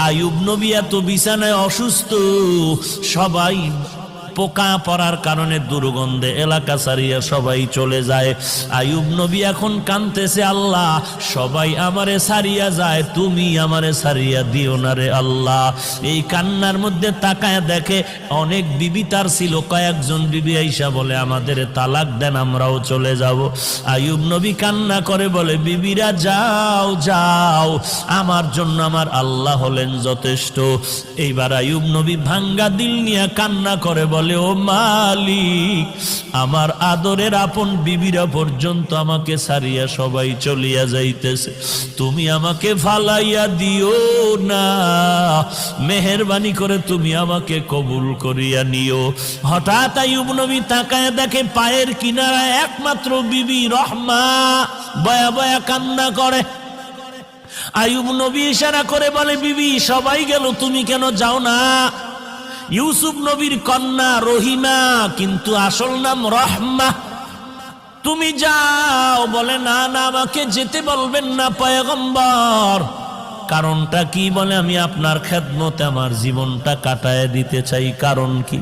আইয়ুব নবী এত বিছানায় অসুস্থ, সবাই পোকা পড়ার কারণে দুর্গন্ধে এলাকা ছাড়িয়া সবাই চলে যায়। আইয়ুব নবী এখন কাঁদতেছে, আল্লাহ সবাই আমারে ছাড়িয়া যায়, তুমি আমারে ছাড়িয়া দিও না রে আল্লাহ। এই কান্নার মধ্যে তাকায় দেখে অনেক বিবি তার ছিল, কয়েকজন বিবি আইসা বলে আমাদের তালাক দেন, আমরাও চলে যাব। আইয়ুব নবী কান্না করে বলে, বিবিরা যাও যাও, আমার জন্য আমার আল্লাহ হলেন যথেষ্ট। এইবার আইয়ুব নবী ভাঙ্গা দিল নিয়ে কান্না করে বলে, ও মালিক, আমার আদরের আপন বিবিরা পর্যন্ত আমাকে ছাড়িয়া সবাই চলিয়া যাইতেছে, তুমি আমাকে ফালাইয়া দিও না, মেহেরবানি করে তুমি আমাকে কবুল করিয়া নিও। হঠাৎ আইয়ুব নবী তাকায় দেখে পায়ের কিনারায় একমাত্র বিবি রহমা বয়া বয়া কান্না করে। আইয়ুব নবী ইশারা করে বলে, বিবি সবাই গেল, তুমি কেন যাও না? ইউসুফ নবীর কন্যা রহিমা, কিন্তু আসল নাম রহমা, তুমি যাও। বলে, না না, আমাকে যেতে বলবেন না পয়গম্বর। কারণটা কি? বলে, আমি আপনার খেদমতে আমার জীবনটা কাটায় দিতে চাই। কারণ কি?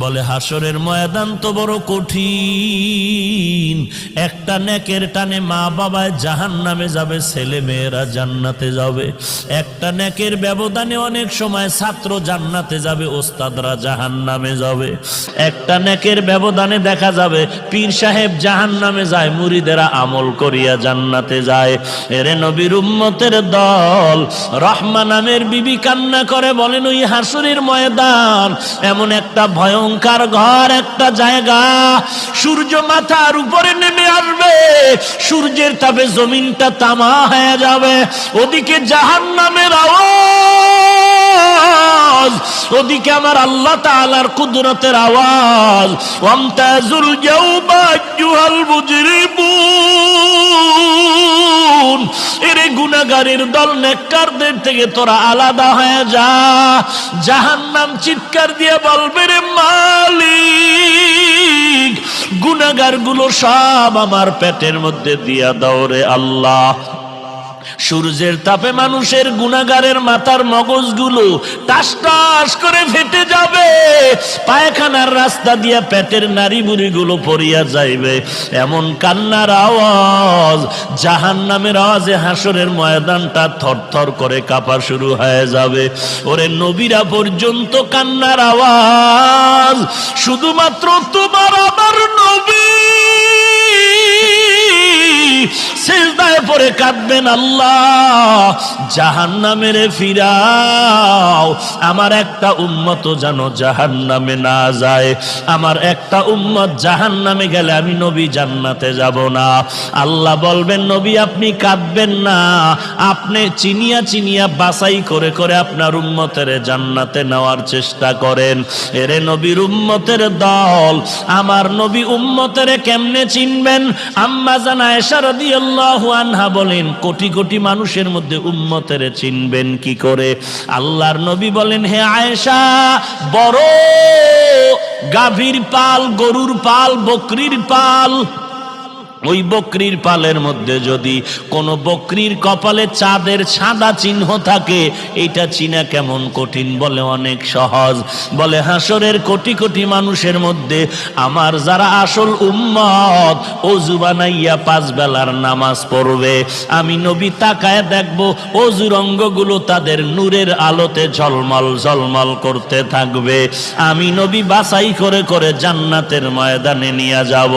বলে, হাসরের ময়দান তো বড় কঠিন, একটা নেকের টানে মা বাবায় জাহান্নামে যাবে, ছেলে মেয়েরা জান্নাতে যাবে। একটা নেকের ব্যবধানে অনেক সময় ছাত্র জান্নাতে যাবে, ওস্তাদরা জাহান্নামে যাবে। একটা নেকের ব্যবধানে দেখা যাবে পীর সাহেব জাহান্নামে যায়, মুরিদেরা আমল করিয়া জান্নাতে যায়। এরে নবীর উম্মতের দল, রহমা নামের বিবি কান্না করে বলেন, ওই হাসরের ময়দান এমন একটা ভয়ঙ্কর ঘর, একটা জায়গা, সূর্য মাথার উপরে নেমে আসবে, সূর্যের তাপে জমিনটা তামা হয়ে যাবে, ওদিকে জাহান্নামের আওয়াজ, ওদিকে আমার আল্লাহ তাআলার কুদরতের আওয়াজ। ওয়ামতাজুল ইয়াউমা আইয়ুহাল মুজরিমুন, এরে গুনাহগারের দল, নেককারদের থেকে তোরা আলাদা হয়ে যা। জাহান্নাম চিৎকার দিয়ে বলবে, রে মালিক, গুনাহগারগুলো সব আমার পেটের মধ্যে দিয়া দাও রে আল্লাহ। সূর্যের তাপে মানুষের গুনাহগারের মাথার মগজগুলো টাস টাস করে ফেটে যাবে, পায়খানার রাস্তা দিয়ে পেটের নাড়ি বুড়িগুলো পড়িয়া যাইবে। এমন কান্নার আওয়াজ, জাহান্নামের আওয়াজে হাসরের ময়দানটা থরথর করে কাঁপা শুরু হয়ে যাবে। ওরে নবীরা পর্যন্ত কান্নার আওয়াজ, শুধুমাত্র তোমার আমার নবী সিজদায় পড়ে কাঁদবেন, আল্লাহ জাহান্নামের ফিরাও, আমার একটা উম্মত যেন জাহান্নামে না যায়, আমার একটা উম্মত জাহান্নামে গেলে আমি নবী জান্নাতে যাব না। আল্লাহ বলবেন, নবী আপনি কাঁদবেন না, আপনি চিনিয়া চিনিয়া বাছাই করে করে আপনার উম্মতের জান্নাতে নেওয়ার চেষ্টা করেন। এরে নবীর উম্মতের দল, আমার নবী উম্মতের কেমনে চিনবেন? আম্মা জান আয়েশা রাদিয়াল্লাহু আনহা বলেন, কোটি কোটি মানুষের মধ্যে উম্মতের চিনবেন কি করে? আল্লাহর নবী বলেন, হে আয়েশা, বড় গাভীর পাল, গরুর পাল, বকরির পাল, ওই বকরির পালের মধ্যে যদি কোনো বকরির কপালে চাঁদের সাদা চিহ্ন থাকে, এইটা চিনা কেমন কঠিন? বলে, অনেক সহজ। বলে, হাসরের কোটি কোটি মানুষের মধ্যে আমার যারা আসল উম্মত, ওযু বানাইয়া 5 বেলার নামাজ পড়বে, আমি নবী তাকায় দেখব ওযুর অঙ্গগুলো তাদের নূরের আলোতে ঝলমল ঝলমল করতে থাকবে। আমি নবী বাছাই করে করে জান্নাতের ময়দানে নিয়ে যাব।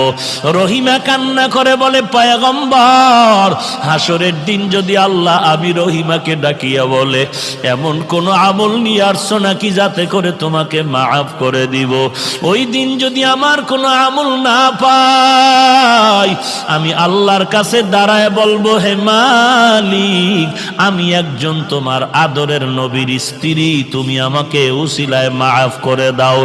রহিমা কান্না করে বলে, পয়গম্বর, হাসরের দিন যদি আল্লাহ আমি রহিমাকে ডাকিয়া বলে, এমন কোন আমল নিয়ে আসছো নাকি যাতে করে তোমাকে মাফ করে দিব? ওই দিন যদি আমার কোন আমল না পাই, আমি আল্লাহর কাছে দাঁড়ায় বলবো, হে মালিক, আমি একজন তোমার আদরের নবীর স্ত্রী, তুমি আমাকে উসিলায় মাফ করে দাও।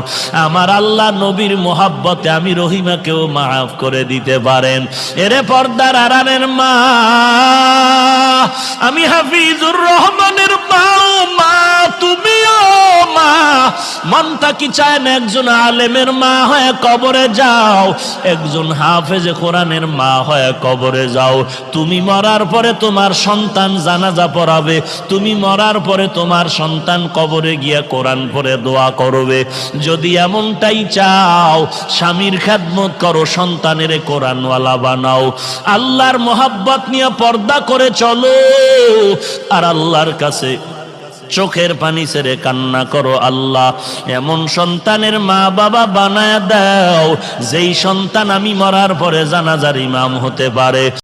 আমার আল্লাহ নবীর মোহাব্বতে আমি রহিমাকেও মাফ করে দিতে পারেন। এরে পর্দার আড়ালের মা, আমি হাফিজুর রহমানের মা, মা তুমিও মা, মনটা কি চায় না একজন আলেমের মা হয়ে কবরে যাও, একজন হাফেজে কোরআনের মা হয়ে কবরে যাও। তুমি মরার পরে তোমার সন্তান জানাজা পড়াবে, তুমি মরার পরে তোমার সন্তান কবরে গিয়া কোরআন পড়ে দোয়া করবে। যদি এমনটাই চাও, স্বামীর খেদমত করো, সন্তানের কোরআনওয়ালা বানাও, আল্লাহর মোহাব্বত নিয়ে পর্দা করে চলো, আর আল্লাহর কাছে চোখের পানি ছেড়ে কান্না করো, আল্লাহ এমন সন্তানের মা বাবা বানায় দাও যেই সন্তান আমি মরার পরে জানাজার ইমাম হতে পারে।